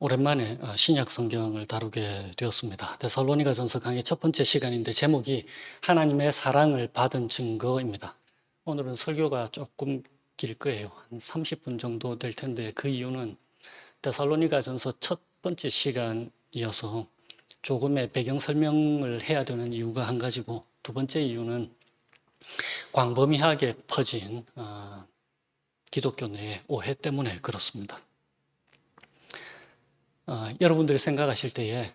오랜만에 신약 성경을 다루게 되었습니다. 데살로니가전서 강의 첫 번째 시간인데 제목이 하나님의 사랑을 받은 증거입니다. 오늘은 설교가 조금 길 거예요. 한 30분 정도 될 텐데 그 이유는 데살로니가전서 첫 번째 시간이어서 조금의 배경 설명을 해야 되는 이유가 한 가지고, 두 번째 이유는 광범위하게 퍼진 기독교 내의 오해 때문에 그렇습니다. 여러분들이 생각하실 때에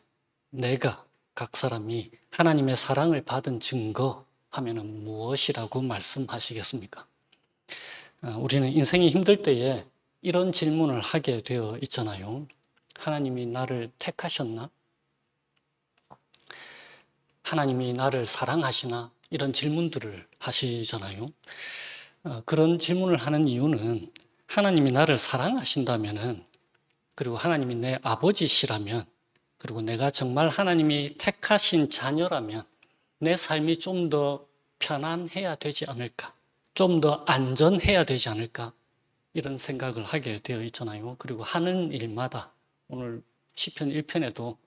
내가, 각 사람이 하나님의 사랑을 받은 증거 하면은 무엇이라고 말씀하시겠습니까? 우리는 인생이 힘들 때에 이런 질문을 하게 되어 있잖아요. 하나님이 나를 택하셨나? 하나님이 나를 사랑하시나? 이런 질문들을 하시잖아요. 그런 질문을 하는 이유는 하나님이 나를 사랑하신다면은, 그리고 하나님이 내 아버지시라면, 그리고 내가 정말 하나님이 택하신 자녀라면 내 삶이 좀 더 편안해야 되지 않을까? 좀 더 안전해야 되지 않을까? 이런 생각을 하게 되어 있잖아요. 그리고 하는 일마다, 오늘 시편 1편에도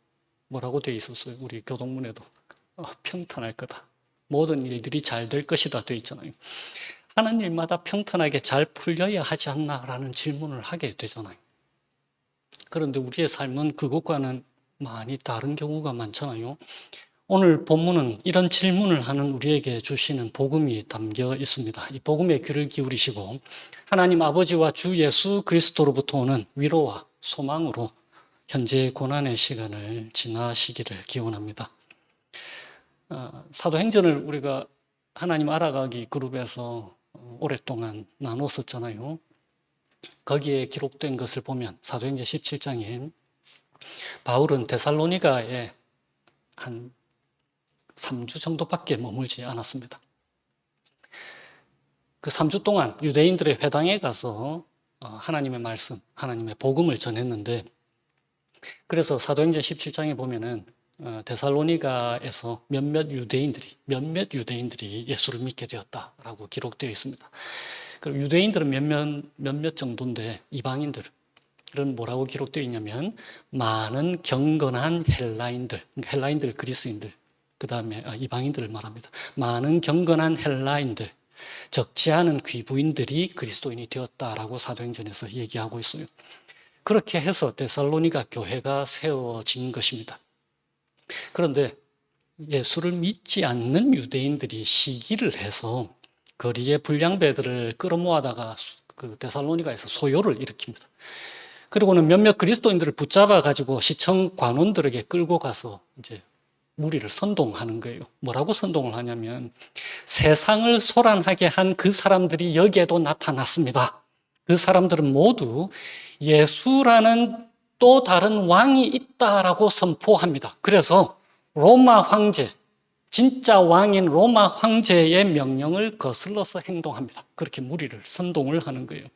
뭐라고 되어 있었어요? 우리 교동문에도 평탄할 거다. 모든 일들이 잘 될 것이다 되어 있잖아요. 하는 일마다 평탄하게 잘 풀려야 하지 않나라는 질문을 하게 되잖아요. 그런데 우리의 삶은 그것과는 많이 다른 경우가 많잖아요. 오늘 본문은 이런 질문을 하는 우리에게 주시는 복음이 담겨 있습니다. 이 복음에 귀를 기울이시고 하나님 아버지와 주 예수 그리스도로부터 오는 위로와 소망으로 현재의 고난의 시간을 지나시기를 기원합니다. 사도행전을 우리가 하나님 알아가기 그룹에서 오랫동안 나눴었잖아요. 거기에 기록된 것을 보면 사도행전 17장에 바울은 데살로니가에 한 3주 정도밖에 머물지 않았습니다. 그 3주 동안 유대인들의 회당에 가서 하나님의 말씀, 하나님의 복음을 전했는데, 그래서 사도행전 17장에 보면은 데살로니가에서 몇몇 유대인들이 예수를 믿게 되었다라고 기록되어 있습니다. 그리고 유대인들은 몇몇 정도인데 이방인들은 뭐라고 기록되어 있냐면 많은 경건한 헬라인들, 헬라인들, 그리스인들, 그 다음에 이방인들을 말합니다. 많은 경건한 헬라인들, 적지 않은 귀부인들이 그리스도인이 되었다라고 사도행전에서 얘기하고 있어요. 그렇게 해서 데살로니가 교회가 세워진 것입니다. 그런데 예수를 믿지 않는 유대인들이 시기를 해서 거리의 불량배들을 끌어모아다가 그 데살로니가에서 소요를 일으킵니다. 그리고는 몇몇 그리스도인들을 붙잡아 가지고 시청 관원들에게 끌고 가서 이제 무리를 선동하는 거예요. 뭐라고 선동을 하냐면, 세상을 소란하게 한 그 사람들이 여기에도 나타났습니다. 그 사람들은 모두 예수라는 또 다른 왕이 있다라고 선포합니다. 그래서 로마 황제, 진짜 왕인 로마 황제의 명령을 거슬러서 행동합니다. 그렇게 무리를 선동을 하는 거예요.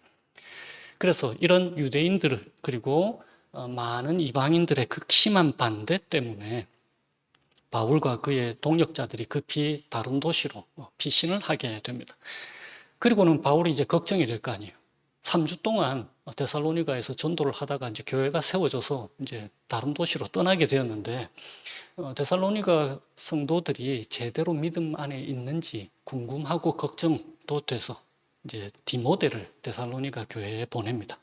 그래서 이런 유대인들을, 그리고 많은 이방인들의 극심한 반대 때문에 바울과 그의 동역자들이 급히 다른 도시로 피신을 하게 됩니다. 그리고는 바울이 이제 걱정이 될 거 아니에요. 3주 동안 데살로니가에서 전도를 하다가 이제 교회가 세워져서 이제 다른 도시로 떠나게 되었는데, 데살로니가 성도들이 제대로 믿음 안에 있는지 궁금하고 걱정도 돼서 이제 디모데를 데살로니가 교회에 보냅니다.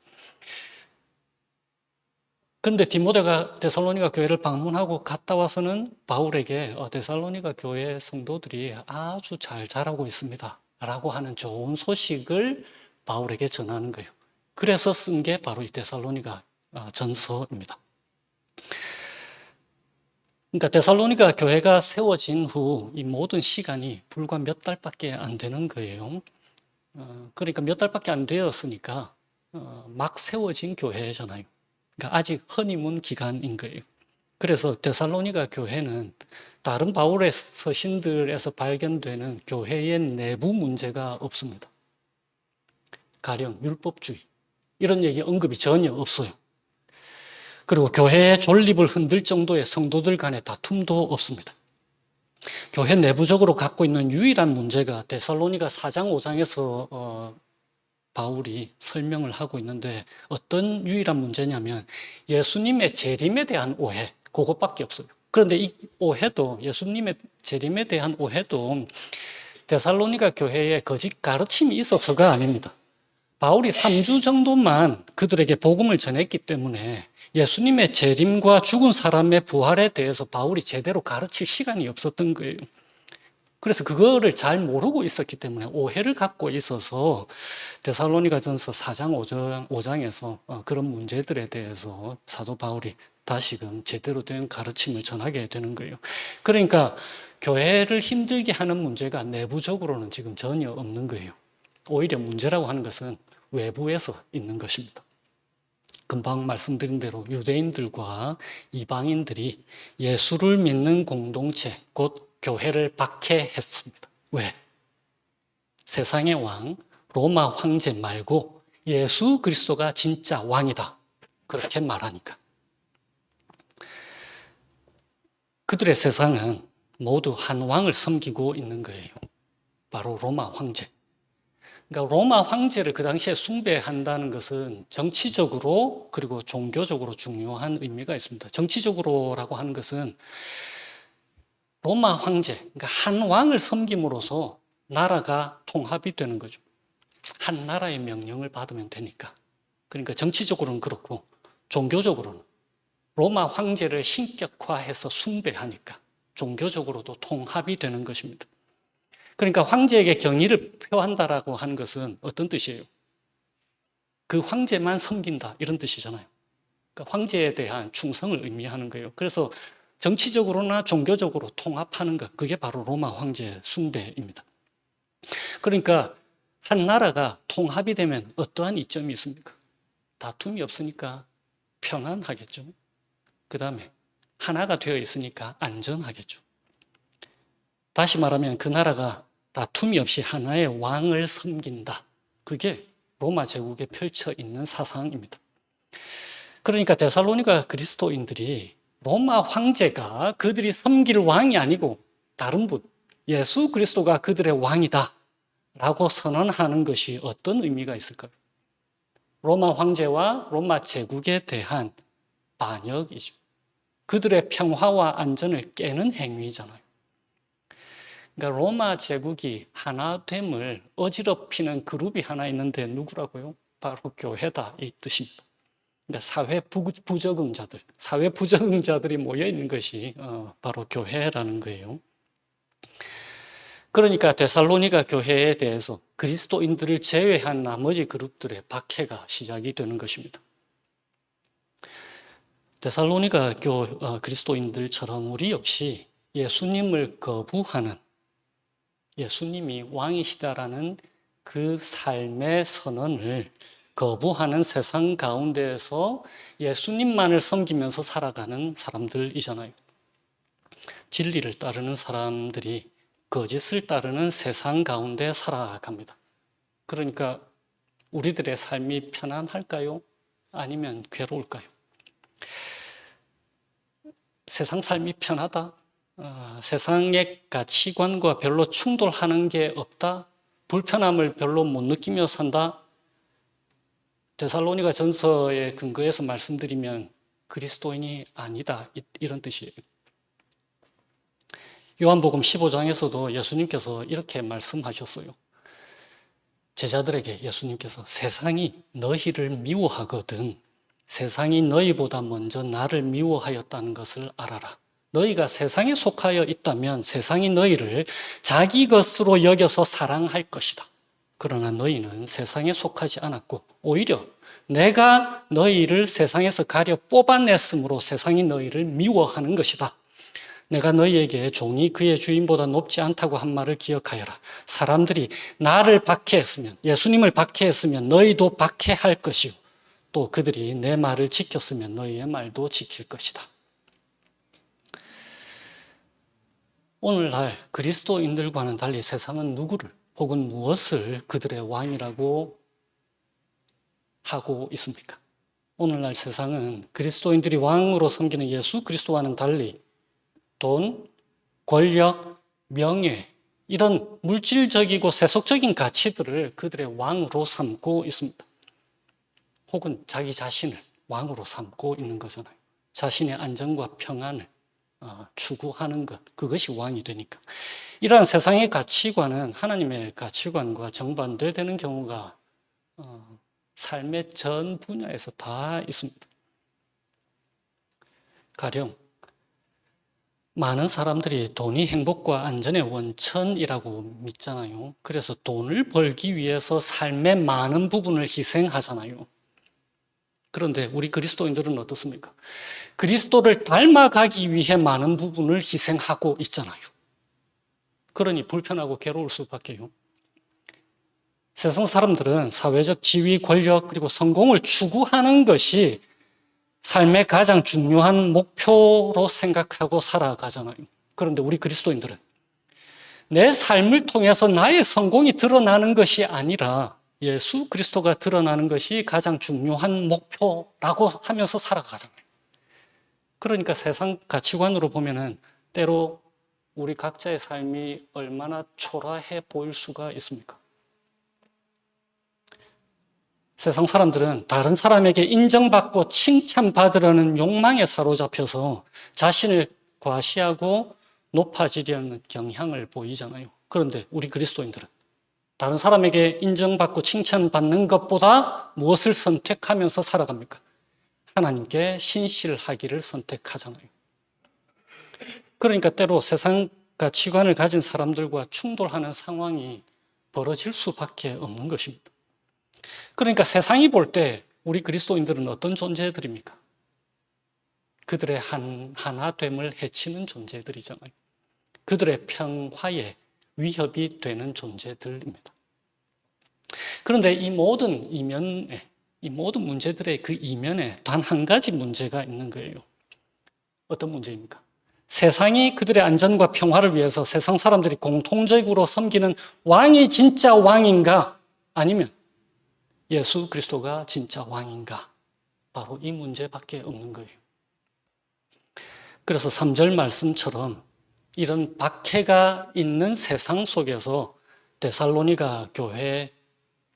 그런데 디모데가 데살로니가 교회를 방문하고 갔다 와서는 바울에게 데살로니가 교회 성도들이 아주 잘 자라고 있습니다 라고 하는 좋은 소식을 바울에게 전하는 거예요. 그래서 쓴 게 바로 이 데살로니가 전서입니다. 그러니까 데살로니가 교회가 세워진 후 이 모든 시간이 불과 몇 달밖에 안 되는 거예요. 그러니까 몇 달밖에 안 되었으니까 막 세워진 교회잖아요. 그러니까 아직 허니문 기간인 거예요. 그래서 데살로니가 교회는 다른 바울의 서신들에서 발견되는 교회의 내부 문제가 없습니다. 가령 율법주의, 이런 얘기 언급이 전혀 없어요. 그리고 교회의 존립을 흔들 정도의 성도들 간의 다툼도 없습니다. 교회 내부적으로 갖고 있는 유일한 문제가 데살로니가 4장 5장에서 바울이 설명을 하고 있는데 어떤 유일한 문제냐면 예수님의 재림에 대한 오해, 그것밖에 없어요. 그런데 이 오해도, 예수님의 재림에 대한 오해도 데살로니가 교회에 거짓 가르침이 있어서가 아닙니다. 바울이 3주 정도만 그들에게 복음을 전했기 때문에 예수님의 재림과 죽은 사람의 부활에 대해서 바울이 제대로 가르칠 시간이 없었던 거예요. 그래서 그거를 잘 모르고 있었기 때문에 오해를 갖고 있어서 데살로니가전서 4장 5장에서 그런 문제들에 대해서 사도 바울이 다시금 제대로 된 가르침을 전하게 되는 거예요. 그러니까 교회를 힘들게 하는 문제가 내부적으로는 지금 전혀 없는 거예요. 오히려 문제라고 하는 것은 외부에서 있는 것입니다. 금방 말씀드린 대로 유대인들과 이방인들이 예수를 믿는 공동체, 곧 교회를 박해했습니다. 왜? 세상의 왕, 로마 황제 말고 예수 그리스도가 진짜 왕이다. 그렇게 말하니까. 그들의 세상은 모두 한 왕을 섬기고 있는 거예요. 바로 로마 황제. 그러니까 로마 황제를 그 당시에 숭배한다는 것은 정치적으로 그리고 종교적으로 중요한 의미가 있습니다. 정치적으로라고 하는 것은 로마 황제, 그러니까 한 왕을 섬김으로써 나라가 통합이 되는 거죠. 한 나라의 명령을 받으면 되니까. 그러니까 정치적으로는 그렇고 종교적으로는 로마 황제를 신격화해서 숭배하니까 종교적으로도 통합이 되는 것입니다. 그러니까 황제에게 경의를 표한다라고 하는 것은 어떤 뜻이에요? 그 황제만 섬긴다 이런 뜻이잖아요. 그러니까 황제에 대한 충성을 의미하는 거예요. 그래서 정치적으로나 종교적으로 통합하는 것, 그게 바로 로마 황제 숭배입니다. 그러니까 한 나라가 통합이 되면 어떠한 이점이 있습니까? 다툼이 없으니까 평안하겠죠. 그 다음에 하나가 되어 있으니까 안전하겠죠. 다시 말하면 그 나라가 다툼이 없이 하나의 왕을 섬긴다. 그게 로마 제국에 펼쳐 있는 사상입니다. 그러니까 데살로니가 그리스도인들이 로마 황제가 그들이 섬길 왕이 아니고 다른 분, 예수 그리스도가 그들의 왕이다 라고 선언하는 것이 어떤 의미가 있을까요? 로마 황제와 로마 제국에 대한 반역이죠. 그들의 평화와 안전을 깨는 행위잖아요. 그러니까 로마 제국이 하나됨을 어지럽히는 그룹이 하나 있는데 누구라고요? 바로 교회다 이 뜻입니다. 그러니까 사회 부적응자들, 사회 부적응자들이 모여 있는 것이 바로 교회라는 거예요. 그러니까 데살로니가 교회에 대해서 그리스도인들을 제외한 나머지 그룹들의 박해가 시작이 되는 것입니다. 데살로니가 그리스도인들처럼 우리 역시 예수님을 거부하는, 예수님이 왕이시다라는 그 삶의 선언을 거부하는 세상 가운데에서 예수님만을 섬기면서 살아가는 사람들이잖아요. 진리를 따르는 사람들이 거짓을 따르는 세상 가운데 살아갑니다. 그러니까 우리들의 삶이 편안할까요? 아니면 괴로울까요? 세상 삶이 편하다? 세상의 가치관과 별로 충돌하는 게 없다? 불편함을 별로 못 느끼며 산다? 데살로니가 전서에 근거해서 말씀드리면 그리스도인이 아니다 이런 뜻이에요. 요한복음 15장에서도 예수님께서 이렇게 말씀하셨어요. 제자들에게 예수님께서 세상이 너희를 미워하거든 세상이 너희보다 먼저 나를 미워하였다는 것을 알아라. 너희가 세상에 속하여 있다면 세상이 너희를 자기 것으로 여겨서 사랑할 것이다. 그러나 너희는 세상에 속하지 않았고 오히려 내가 너희를 세상에서 가려 뽑아냈으므로 세상이 너희를 미워하는 것이다. 내가 너희에게 종이 그의 주인보다 높지 않다고 한 말을 기억하여라. 사람들이 나를 박해했으면, 예수님을 박해했으면 너희도 박해할 것이고 또 그들이 내 말을 지켰으면 너희의 말도 지킬 것이다. 오늘날 그리스도인들과는 달리 세상은 누구를 혹은 무엇을 그들의 왕이라고 하고 있습니까? 오늘날 세상은 그리스도인들이 왕으로 섬기는 예수 그리스도와는 달리 돈, 권력, 명예 이런 물질적이고 세속적인 가치들을 그들의 왕으로 삼고 있습니다. 혹은 자기 자신을 왕으로 삼고 있는 거잖아요. 자신의 안정과 평안을 추구하는 것, 그것이 왕이 되니까. 이러한 세상의 가치관은 하나님의 가치관과 정반대되는 경우가 삶의 전 분야에서 다 있습니다. 가령 많은 사람들이 돈이 행복과 안전의 원천이라고 믿잖아요. 그래서 돈을 벌기 위해서 삶의 많은 부분을 희생하잖아요. 그런데 우리 그리스도인들은 어떻습니까? 그리스도를 닮아가기 위해 많은 부분을 희생하고 있잖아요. 그러니 불편하고 괴로울 수밖에요. 세상 사람들은 사회적 지위, 권력, 그리고 성공을 추구하는 것이 삶의 가장 중요한 목표로 생각하고 살아가잖아요. 그런데 우리 그리스도인들은 내 삶을 통해서 나의 성공이 드러나는 것이 아니라 예수 그리스도가 드러나는 것이 가장 중요한 목표라고 하면서 살아가잖아요. 그러니까 세상 가치관으로 보면은 때로 우리 각자의 삶이 얼마나 초라해 보일 수가 있습니까? 세상 사람들은 다른 사람에게 인정받고 칭찬받으려는 욕망에 사로잡혀서 자신을 과시하고 높아지려는 경향을 보이잖아요. 그런데 우리 그리스도인들은 다른 사람에게 인정받고 칭찬받는 것보다 무엇을 선택하면서 살아갑니까? 하나님께 신실하기를 선택하잖아요. 그러니까 때로 세상 가치관을 가진 사람들과 충돌하는 상황이 벌어질 수밖에 없는 것입니다. 그러니까 세상이 볼 때 우리 그리스도인들은 어떤 존재들입니까? 그들의 하나됨을 해치는 존재들이잖아요. 그들의 평화에 위협이 되는 존재들입니다. 그런데 이 모든 문제들의 그 이면에 단 한 가지 문제가 있는 거예요. 어떤 문제입니까? 세상이 그들의 안전과 평화를 위해서 세상 사람들이 공통적으로 섬기는 왕이 진짜 왕인가? 아니면 예수 그리스도가 진짜 왕인가? 바로 이 문제밖에 없는 거예요. 그래서 3절 말씀처럼 이런 박해가 있는 세상 속에서 데살로니가 교회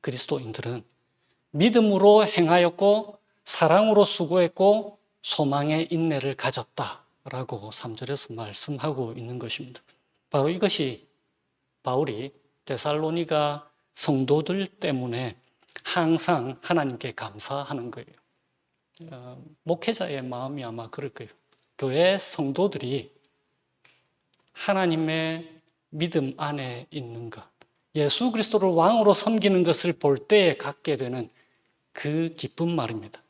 그리스도인들은 믿음으로 행하였고 사랑으로 수고했고 소망의 인내를 가졌다라고 3절에서 말씀하고 있는 것입니다. 바로 이것이 바울이 데살로니가 성도들 때문에 항상 하나님께 감사하는 거예요. 목회자의 마음이 아마 그럴 거예요. 교회 성도들이 하나님의 믿음 안에 있는 것, 예수 그리스도를 왕으로 섬기는 것을 볼 때에 갖게 되는 그 기쁜 말입니다.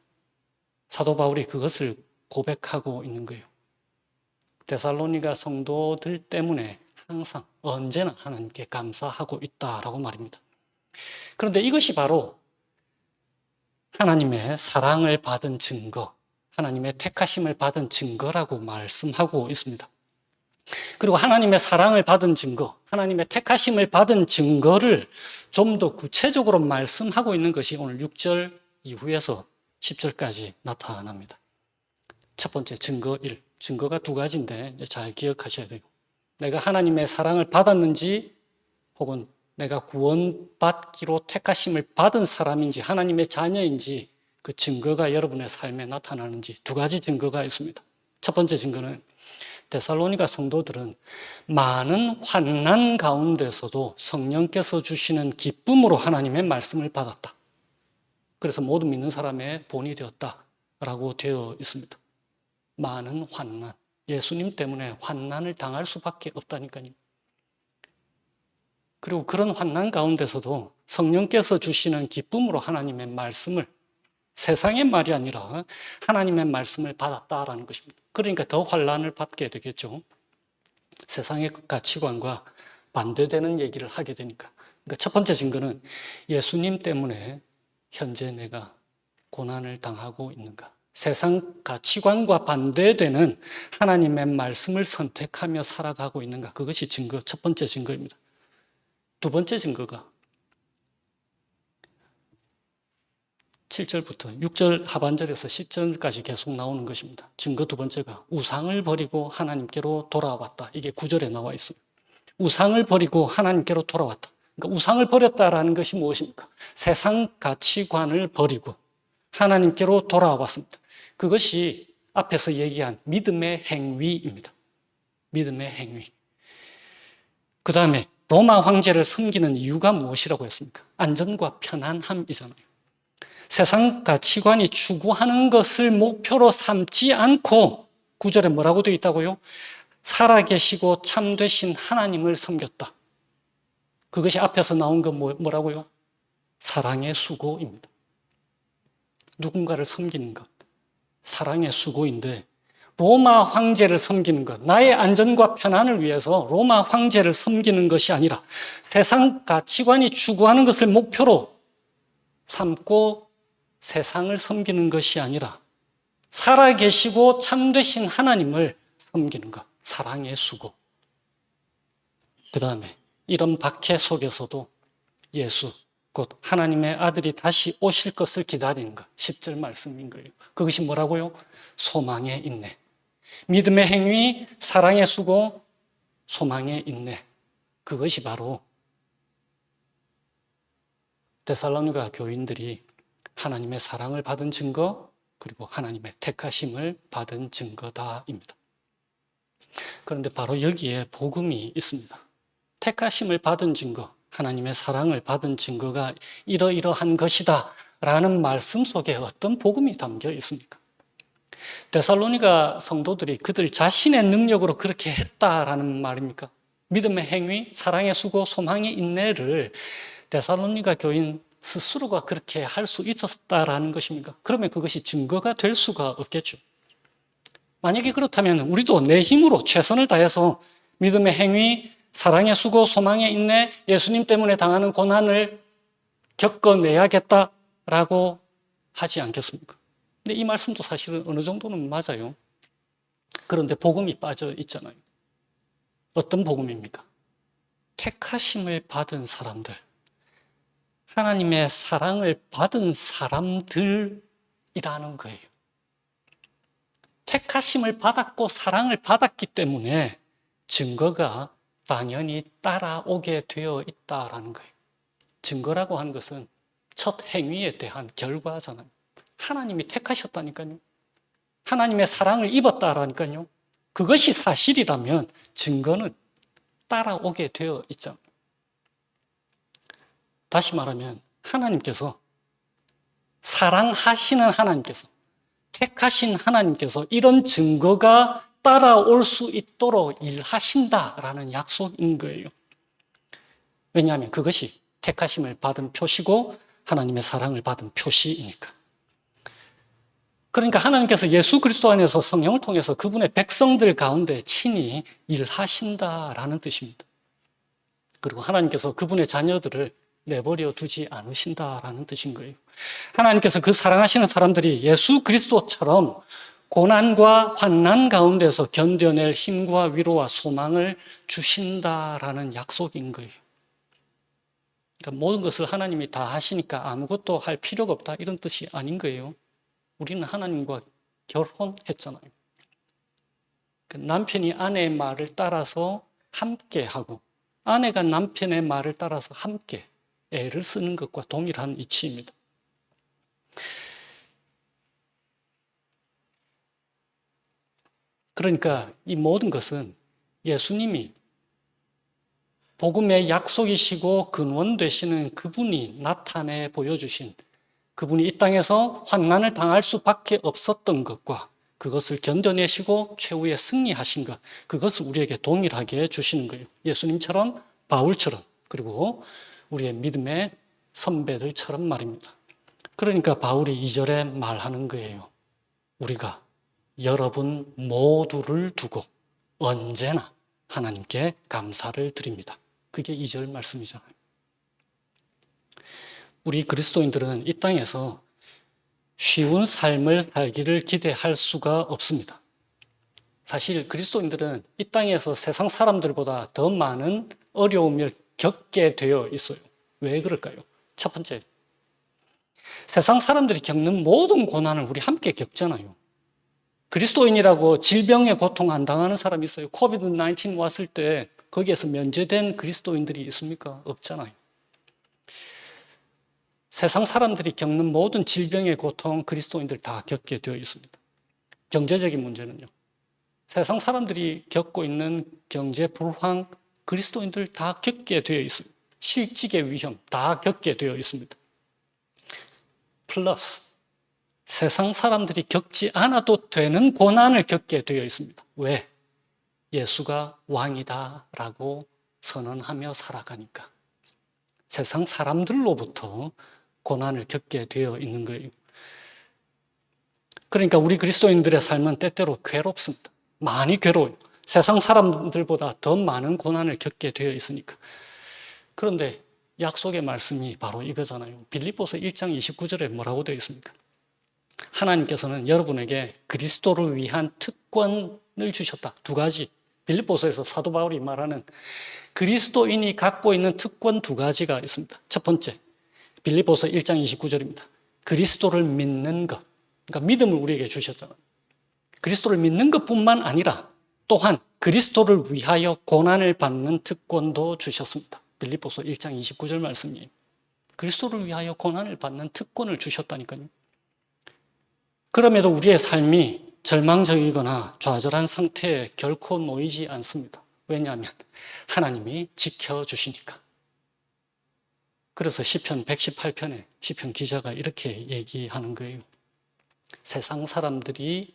사도 바울이 그것을 고백하고 있는 거예요. 데살로니가 성도들 때문에 항상 언제나 하나님께 감사하고 있다라고 말입니다. 그런데 이것이 바로 하나님의 사랑을 받은 증거, 하나님의 택하심을 받은 증거라고 말씀하고 있습니다. 그리고 하나님의 사랑을 받은 증거, 하나님의 택하심을 받은 증거를 좀 더 구체적으로 말씀하고 있는 것이 오늘 6절 이후에서 10절까지 나타납니다. 첫 번째 증거 1, 증거가 두 가지인데 잘 기억하셔야 돼요. 내가 하나님의 사랑을 받았는지 혹은 내가 구원받기로 택하심을 받은 사람인지 하나님의 자녀인지 그 증거가 여러분의 삶에 나타나는지 두 가지 증거가 있습니다. 첫 번째 증거는 데살로니가 성도들은 많은 환난 가운데서도 성령께서 주시는 기쁨으로 하나님의 말씀을 받았다. 그래서 모든 믿는 사람의 본이 되었다라고 되어 있습니다. 많은 환난, 예수님 때문에 환난을 당할 수밖에 없다니까요. 그리고 그런 환난 가운데서도 성령께서 주시는 기쁨으로 하나님의 말씀을, 세상의 말이 아니라 하나님의 말씀을 받았다라는 것입니다. 그러니까 더 환난을 받게 되겠죠. 세상의 가치관과 반대되는 얘기를 하게 되니까. 그러니까 첫 번째 증거는 예수님 때문에 현재 내가 고난을 당하고 있는가. 세상 가치관과 반대되는 하나님의 말씀을 선택하며 살아가고 있는가. 그것이 증거, 첫 번째 증거입니다. 두 번째 증거가 7절부터 6절 하반절에서 10절까지 계속 나오는 것입니다. 증거 두 번째가 우상을 버리고 하나님께로 돌아왔다. 이게 9절에 나와 있습니다. 우상을 버리고 하나님께로 돌아왔다. 그러니까 우상을 버렸다라는 것이 무엇입니까? 세상 가치관을 버리고 하나님께로 돌아왔습니다. 그것이 앞에서 얘기한 믿음의 행위입니다. 믿음의 행위. 그 다음에 로마 황제를 섬기는 이유가 무엇이라고 했습니까? 안전과 편안함이잖아요. 세상 가치관이 추구하는 것을 목표로 삼지 않고 9절에 뭐라고 되어 있다고요? 살아계시고 참되신 하나님을 섬겼다. 그것이 앞에서 나온 건 뭐라고요? 사랑의 수고입니다. 누군가를 섬기는 것, 사랑의 수고인데 로마 황제를 섬기는 것, 나의 안전과 편안을 위해서 로마 황제를 섬기는 것이 아니라 세상 가치관이 추구하는 것을 목표로 삼고 세상을 섬기는 것이 아니라 살아계시고 참되신 하나님을 섬기는 것, 사랑의 수고. 그 다음에 이런 박해 속에서도 예수, 곧 하나님의 아들이 다시 오실 것을 기다리는 것, 10절 말씀인 거예요. 그것이 뭐라고요? 소망의 인내. 믿음의 행위, 사랑의 수고, 소망의 인내. 그것이 바로 데살로니가 교인들이 하나님의 사랑을 받은 증거, 그리고 하나님의 택하심을 받은 증거다입니다. 그런데 바로 여기에 복음이 있습니다. 택하심을 받은 증거, 하나님의 사랑을 받은 증거가 이러이러한 것이다 라는 말씀 속에 어떤 복음이 담겨 있습니까? 데살로니가 성도들이 그들 자신의 능력으로 그렇게 했다라는 말입니까? 믿음의 행위, 사랑의 수고, 소망의 인내를 데살로니가 교인 스스로가 그렇게 할 수 있었다라는 것입니까? 그러면 그것이 증거가 될 수가 없겠죠. 만약에 그렇다면 우리도 내 힘으로 최선을 다해서 믿음의 행위, 사랑의 수고, 소망의 인내, 예수님 때문에 당하는 고난을 겪어내야겠다라고 하지 않겠습니까? 근데 이 말씀도 사실은 어느 정도는 맞아요. 그런데 복음이 빠져 있잖아요. 어떤 복음입니까? 택하심을 받은 사람들, 하나님의 사랑을 받은 사람들이라는 거예요. 택하심을 받았고 사랑을 받았기 때문에 증거가 당연히 따라오게 되어 있다라는 거예요. 증거라고 하는 것은 첫 행위에 대한 결과잖아요. 하나님이 택하셨다니까요. 하나님의 사랑을 입었다라니까요. 그것이 사실이라면 증거는 따라오게 되어 있잖아요. 다시 말하면 하나님께서, 사랑하시는 하나님께서, 택하신 하나님께서 이런 증거가 따라올 수 있도록 일하신다라는 약속인 거예요. 왜냐하면 그것이 택하심을 받은 표시고 하나님의 사랑을 받은 표시이니까. 그러니까 하나님께서 예수 그리스도 안에서 성령을 통해서 그분의 백성들 가운데 친히 일하신다라는 뜻입니다. 그리고 하나님께서 그분의 자녀들을 내버려 두지 않으신다라는 뜻인 거예요. 하나님께서 그 사랑하시는 사람들이 예수 그리스도처럼 고난과 환난 가운데서 견뎌낼 힘과 위로와 소망을 주신다라는 약속인 거예요. 그러니까 모든 것을 하나님이 다 하시니까 아무것도 할 필요가 없다 이런 뜻이 아닌 거예요. 우리는 하나님과 결혼했잖아요. 남편이 아내의 말을 따라서 함께 하고 아내가 남편의 말을 따라서 함께 애를 쓰는 것과 동일한 이치입니다. 그러니까 이 모든 것은 예수님이 복음의 약속이시고 근원 되시는 그분이 나타내 보여주신, 그분이 이 땅에서 환난을 당할 수밖에 없었던 것과 그것을 견뎌내시고 최후에 승리하신 것, 그것을 우리에게 동일하게 주시는 거예요. 예수님처럼, 바울처럼, 그리고 우리의 믿음의 선배들처럼 말입니다. 그러니까 바울이 2절에 말하는 거예요. 우리가 여러분 모두를 두고 언제나 하나님께 감사를 드립니다. 그게 2절 말씀이잖아요. 우리 그리스도인들은 이 땅에서 쉬운 삶을 살기를 기대할 수가 없습니다. 사실 그리스도인들은 이 땅에서 세상 사람들보다 더 많은 어려움을 겪게 되어 있어요. 왜 그럴까요? 첫 번째, 세상 사람들이 겪는 모든 고난을 우리 함께 겪잖아요. 그리스도인이라고 질병의 고통 안 당하는 사람이 있어요. 코비드-19 왔을 때 거기에서 면제된 그리스도인들이 있습니까? 없잖아요. 세상 사람들이 겪는 모든 질병의 고통 그리스도인들 다 겪게 되어 있습니다. 경제적인 문제는요. 세상 사람들이 겪고 있는 경제 불황 그리스도인들 다 겪게 되어 있습니다. 실직의 위험 다 겪게 되어 있습니다. 플러스 세상 사람들이 겪지 않아도 되는 고난을 겪게 되어 있습니다. 왜? 예수가 왕이다라고 선언하며 살아가니까. 세상 사람들로부터 고난을 겪게 되어 있는 거예요. 그러니까 우리 그리스도인들의 삶은 때때로 괴롭습니다. 많이 괴로워요. 세상 사람들보다 더 많은 고난을 겪게 되어 있으니까. 그런데 약속의 말씀이 바로 이거잖아요. 빌립보서 1장 29절에 뭐라고 되어 있습니까? 하나님께서는 여러분에게 그리스도를 위한 특권을 주셨다. 두 가지. 빌립보서에서 사도 바울이 말하는 그리스도인이 갖고 있는 특권 두 가지가 있습니다. 첫 번째, 빌립보서 1장 29절입니다. 그리스도를 믿는 것. 그러니까 믿음을 우리에게 주셨잖아요. 그리스도를 믿는 것뿐만 아니라 또한 그리스도를 위하여 고난을 받는 특권도 주셨습니다. 빌립보서 1장 29절 말씀이에요. 그리스도를 위하여 고난을 받는 특권을 주셨다니까요. 그럼에도 우리의 삶이 절망적이거나 좌절한 상태에 결코 놓이지 않습니다. 왜냐하면 하나님이 지켜주시니까. 그래서 시편 118편에 시편 기자가 이렇게 얘기하는 거예요. 세상 사람들이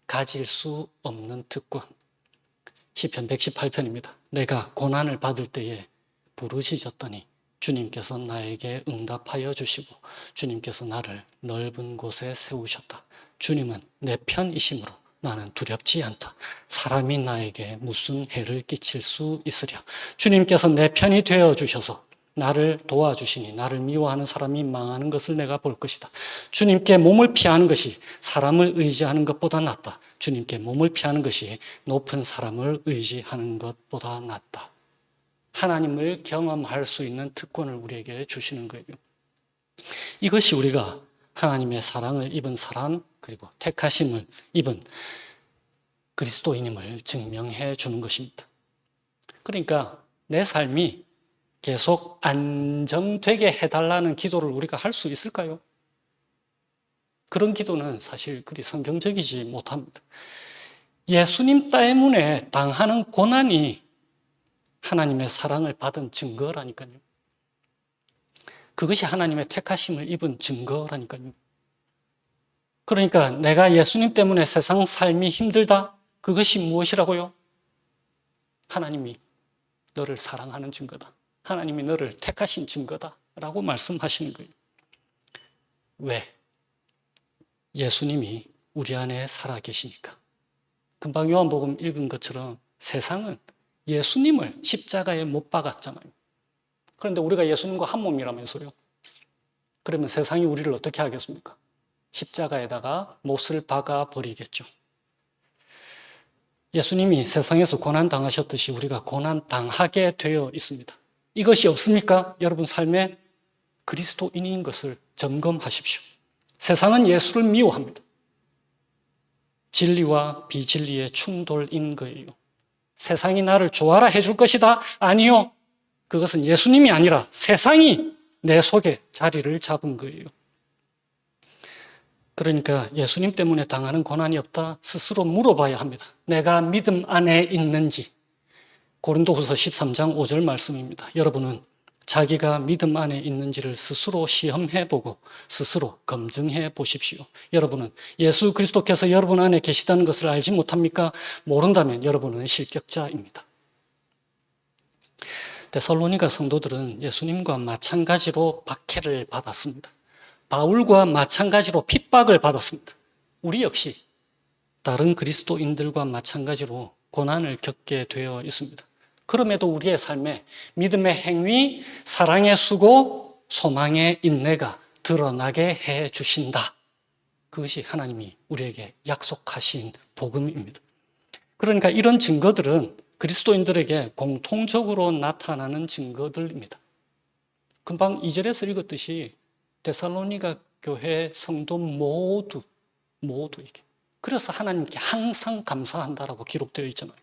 가질 수 없는 특권. 시편 118편입니다. 내가 고난을 받을 때에 부르짖었더니 주님께서 나에게 응답하여 주시고 주님께서 나를 넓은 곳에 세우셨다. 주님은 내 편이심으로 나는 두렵지 않다. 사람이 나에게 무슨 해를 끼칠 수 있으랴. 주님께서 내 편이 되어 주셔서 나를 도와주시니 나를 미워하는 사람이 망하는 것을 내가 볼 것이다. 주님께 몸을 피하는 것이 사람을 의지하는 것보다 낫다. 주님께 몸을 피하는 것이 높은 사람을 의지하는 것보다 낫다. 하나님을 경험할 수 있는 특권을 우리에게 주시는 거예요. 이것이 우리가 하나님의 사랑을 입은 사람 그리고 택하심을 입은 그리스도인임을 증명해 주는 것입니다. 그러니까 내 삶이 계속 안정되게 해달라는 기도를 우리가 할 수 있을까요? 그런 기도는 사실 그리 성경적이지 못합니다. 예수님 때문에 당하는 고난이 하나님의 사랑을 받은 증거라니까요. 그것이 하나님의 택하심을 입은 증거라니까요. 그러니까 내가 예수님 때문에 세상 삶이 힘들다? 그것이 무엇이라고요? 하나님이 너를 사랑하는 증거다. 하나님이 너를 택하신 증거다 라고 말씀하시는 거예요. 왜? 예수님이 우리 안에 살아계시니까. 금방 요한복음 읽은 것처럼 세상은 예수님을 십자가에 못 박았잖아요. 그런데 우리가 예수님과 한 몸이라면서요. 그러면 세상이 우리를 어떻게 하겠습니까? 십자가에다가 못을 박아 버리겠죠. 예수님이 세상에서 고난 당하셨듯이 우리가 고난 당하게 되어 있습니다. 이것이 없습니까? 여러분 삶에 그리스도인인 것을 점검하십시오. 세상은 예수를 미워합니다. 진리와 비진리의 충돌인 거예요. 세상이 나를 좋아라 해줄 것이다? 아니요. 그것은 예수님이 아니라 세상이 내 속에 자리를 잡은 거예요. 그러니까 예수님 때문에 당하는 고난이 없다? 스스로 물어봐야 합니다. 내가 믿음 안에 있는지. 고린도후서 13장 5절 말씀입니다. 여러분은 자기가 믿음 안에 있는지를 스스로 시험해보고 스스로 검증해 보십시오. 여러분은 예수 그리스도께서 여러분 안에 계시다는 것을 알지 못합니까? 모른다면 여러분은 실격자입니다. 데살로니가 성도들은 예수님과 마찬가지로 박해를 받았습니다. 바울과 마찬가지로 핍박을 받았습니다. 우리 역시 다른 그리스도인들과 마찬가지로 고난을 겪게 되어 있습니다. 그럼에도 우리의 삶에 믿음의 행위, 사랑의 수고, 소망의 인내가 드러나게 해 주신다. 그것이 하나님이 우리에게 약속하신 복음입니다. 그러니까 이런 증거들은 그리스도인들에게 공통적으로 나타나는 증거들입니다. 금방 2절에서 읽었듯이 데살로니가 교회 성도 모두에게. 그래서 하나님께 항상 감사한다라고 기록되어 있잖아요.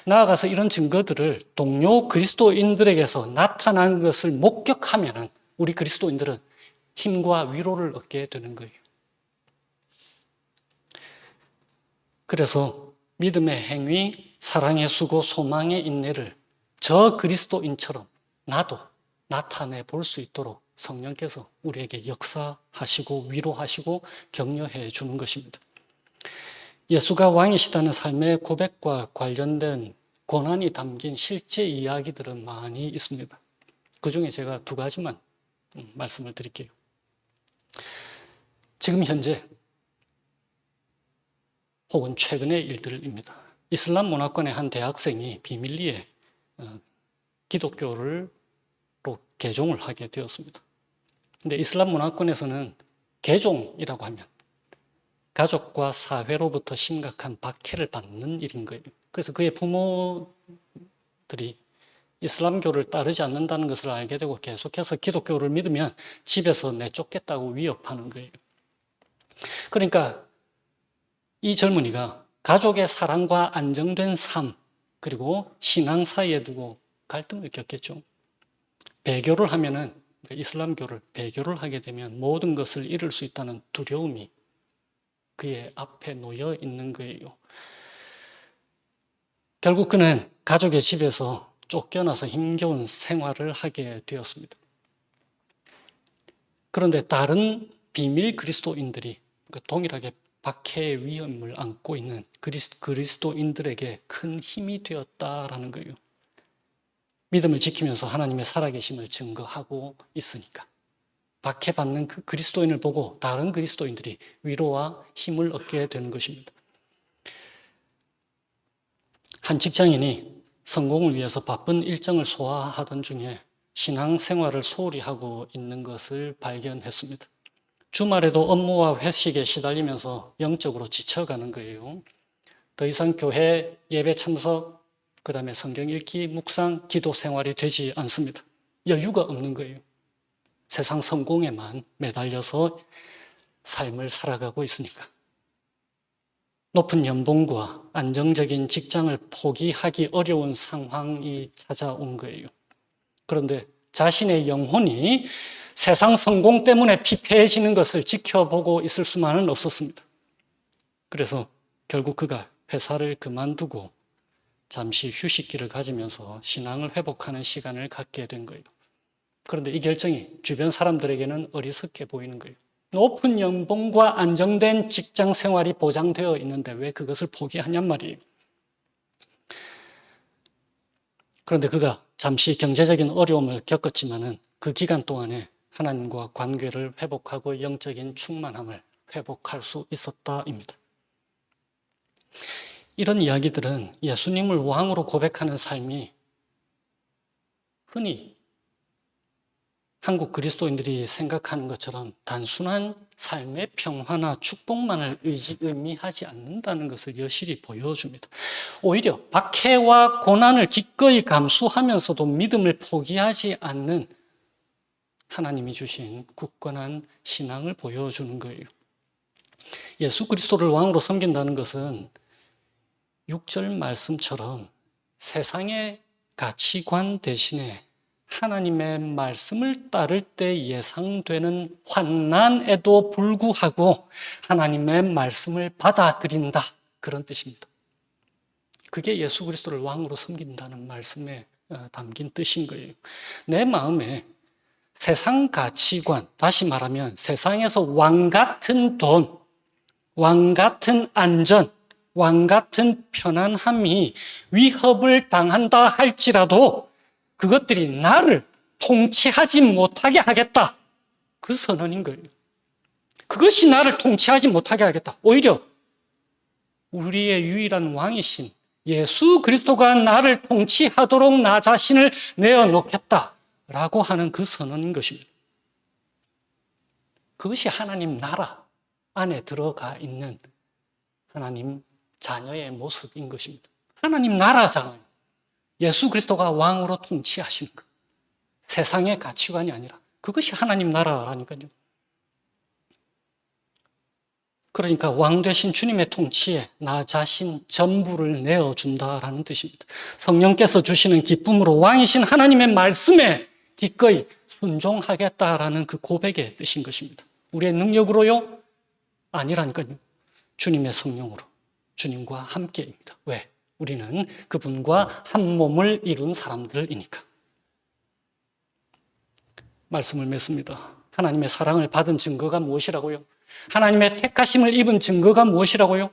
나아가서 이런 증거들을 동료 그리스도인들에게서 나타난 것을 목격하면 우리 그리스도인들은 힘과 위로를 얻게 되는 거예요. 그래서 믿음의 행위, 사랑의 수고, 소망의 인내를 저 그리스도인처럼 나도 나타내 볼 수 있도록 성령께서 우리에게 역사하시고 위로하시고 격려해 주는 것입니다. 예수가 왕이시다는 삶의 고백과 관련된 고난이 담긴 실제 이야기들은 많이 있습니다. 그 중에 제가 두 가지만 말씀을 드릴게요. 지금 현재 혹은 최근의 일들입니다. 이슬람 문화권의 한 대학생이 비밀리에 기독교로 개종을 하게 되었습니다. 근데 이슬람 문화권에서는 개종이라고 하면 가족과 사회로부터 심각한 박해를 받는 일인 거예요. 그래서 그의 부모들이 이슬람교를 따르지 않는다는 것을 알게 되고 계속해서 기독교를 믿으면 집에서 내쫓겠다고 위협하는 거예요. 그러니까 이 젊은이가 가족의 사랑과 안정된 삶 그리고 신앙 사이에 두고 갈등을 겪겠죠. 배교를 하면은 이슬람교를 배교를 하게 되면 모든 것을 잃을 수 있다는 두려움이 그의 앞에 놓여 있는 거예요. 결국 그는 가족의 집에서 쫓겨나서 힘겨운 생활을 하게 되었습니다. 그런데 다른 비밀 그리스도인들이 동일하게 박해의 위험을 안고 있는 그리스도인들에게 큰 힘이 되었다라는 거예요. 믿음을 지키면서 하나님의 살아계심을 증거하고 있으니까. 박해받는 그 그리스도인을 보고 다른 그리스도인들이 위로와 힘을 얻게 되는 것입니다. 한 직장인이 성공을 위해서 바쁜 일정을 소화하던 중에 신앙생활을 소홀히 하고 있는 것을 발견했습니다. 주말에도 업무와 회식에 시달리면서 영적으로 지쳐가는 거예요. 더 이상 교회 예배 참석, 그 다음에 성경 읽기, 묵상, 기도 생활이 되지 않습니다. 여유가 없는 거예요. 세상 성공에만 매달려서 삶을 살아가고 있으니까. 높은 연봉과 안정적인 직장을 포기하기 어려운 상황이 찾아온 거예요. 그런데 자신의 영혼이 세상 성공 때문에 피폐해지는 것을 지켜보고 있을 수만은 없었습니다. 그래서 결국 그가 회사를 그만두고 잠시 휴식기를 가지면서 신앙을 회복하는 시간을 갖게 된 거예요. 그런데 이 결정이 주변 사람들에게는 어리석게 보이는 거예요. 높은 연봉과 안정된 직장 생활이 보장되어 있는데 왜 그것을 포기하냔 말이에요. 그런데 그가 잠시 경제적인 어려움을 겪었지만은 그 기간 동안에 하나님과 관계를 회복하고 영적인 충만함을 회복할 수 있었다입니다. 이런 이야기들은 예수님을 왕으로 고백하는 삶이 흔히 한국 그리스도인들이 생각하는 것처럼 단순한 삶의 평화나 축복만을 의미하지 않는다는 것을 여실히 보여줍니다. 오히려 박해와 고난을 기꺼이 감수하면서도 믿음을 포기하지 않는 하나님이 주신 굳건한 신앙을 보여주는 거예요. 예수 그리스도를 왕으로 섬긴다는 것은 6절 말씀처럼 세상의 가치관 대신에 하나님의 말씀을 따를 때 예상되는 환난에도 불구하고 하나님의 말씀을 받아들인다. 그런 뜻입니다. 그게 예수 그리스도를 왕으로 섬긴다는 말씀에 담긴 뜻인 거예요. 내 마음에 세상 가치관, 다시 말하면 세상에서 왕 같은 돈, 왕 같은 안전, 왕 같은 편안함이 위협을 당한다 할지라도 그것들이 나를 통치하지 못하게 하겠다. 그 선언인 거예요. 그것이 나를 통치하지 못하게 하겠다. 오히려 우리의 유일한 왕이신 예수 그리스도가 나를 통치하도록 나 자신을 내어놓겠다라고 하는 그 선언인 것입니다. 그것이 하나님 나라 안에 들어가 있는 하나님 자녀의 모습인 것입니다. 하나님 나라잖아요. 예수 그리스도가 왕으로 통치하시는 것. 세상의 가치관이 아니라 그것이 하나님 나라라니까요. 그러니까 왕 되신 주님의 통치에 나 자신 전부를 내어준다라는 뜻입니다. 성령께서 주시는 기쁨으로 왕이신 하나님의 말씀에 기꺼이 순종하겠다라는 그 고백의 뜻인 것입니다. 우리의 능력으로요? 아니라니까요. 주님의 성령으로, 주님과 함께입니다. 왜? 우리는 그분과 한 몸을 이룬 사람들이니까. 말씀을 맺습니다. 하나님의 사랑을 받은 증거가 무엇이라고요? 하나님의 택하심을 입은 증거가 무엇이라고요?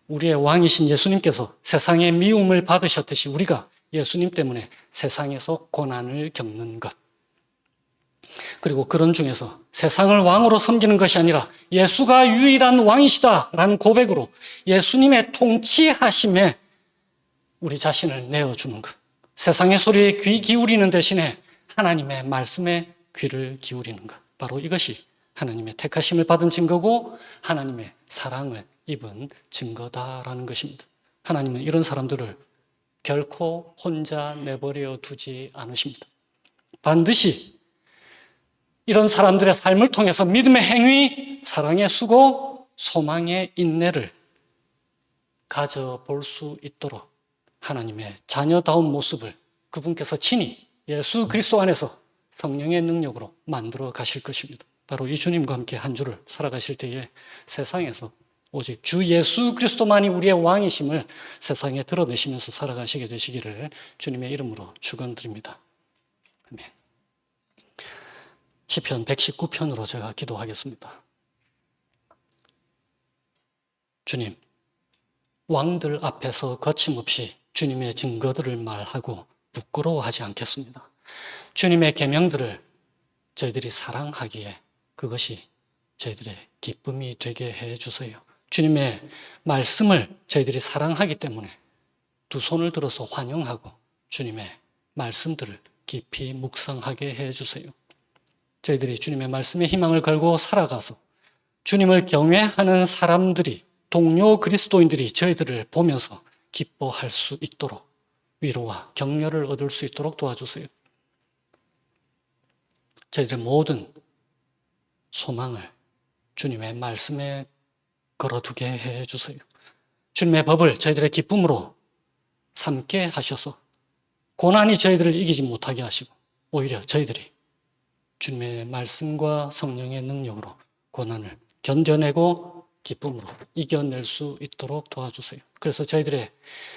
우리의 왕이신 예수님께서 세상의 미움을 받으셨듯이 우리가 예수님 때문에 세상에서 고난을 겪는 것. 그리고 그런 중에서 세상을 왕으로 섬기는 것이 아니라 예수가 유일한 왕이시다라는 고백으로 예수님의 통치하심에 우리 자신을 내어주는 것. 세상의 소리에 귀 기울이는 대신에 하나님의 말씀에 귀를 기울이는 것. 바로 이것이 하나님의 택하심을 받은 증거고 하나님의 사랑을 입은 증거다라는 것입니다. 하나님은 이런 사람들을 결코 혼자 내버려 두지 않으십니다. 반드시 이런 사람들의 삶을 통해서 믿음의 행위, 사랑의 수고, 소망의 인내를 가져볼 수 있도록 하나님의 자녀다운 모습을 그분께서 친히 예수 그리스도 안에서 성령의 능력으로 만들어 가실 것입니다. 바로 이 주님과 함께 한 주를 살아가실 때에 세상에서 오직 주 예수 그리스도만이 우리의 왕이심을 세상에 드러내시면서 살아가시게 되시기를 주님의 이름으로 축원드립니다. 아멘. 시편 119편으로 제가 기도하겠습니다. 주님, 왕들 앞에서 거침없이 주님의 증거들을 말하고 부끄러워하지 않겠습니다. 주님의 계명들을 저희들이 사랑하기에 그것이 저희들의 기쁨이 되게 해 주세요. 주님의 말씀을 저희들이 사랑하기 때문에 두 손을 들어서 환영하고 주님의 말씀들을 깊이 묵상하게 해 주세요. 저희들이 주님의 말씀에 희망을 걸고 살아가서 주님을 경외하는 사람들이, 동료 그리스도인들이 저희들을 보면서 기뻐할 수 있도록 위로와 격려를 얻을 수 있도록 도와주세요. 저희들의 모든 소망을 주님의 말씀에 걸어두게 해주세요. 주님의 법을 저희들의 기쁨으로 삼게 하셔서 고난이 저희들을 이기지 못하게 하시고 오히려 저희들이 주님의 말씀과 성령의 능력으로 고난을 견뎌내고 기쁨으로 이겨낼 수 있도록 도와주세요. 그래서 저희들의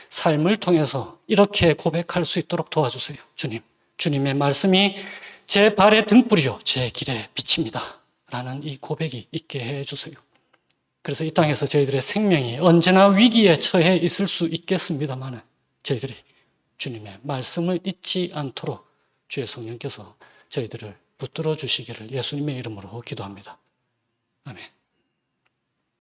삶을 통해서 이렇게 고백할 수 있도록 도와주세요. 주님, 주님의 말씀이 제 발의 등불이요 제 길의 빛입니다 라는 이 고백이 있게 해주세요. 그래서 이 땅에서 저희들의 생명이 언제나 위기에 처해 있을 수 있겠습니다만 저희들이 주님의 말씀을 잊지 않도록 주의 성령께서 저희들을 붙들어 주시기를 예수님의 이름으로 기도합니다. 아멘.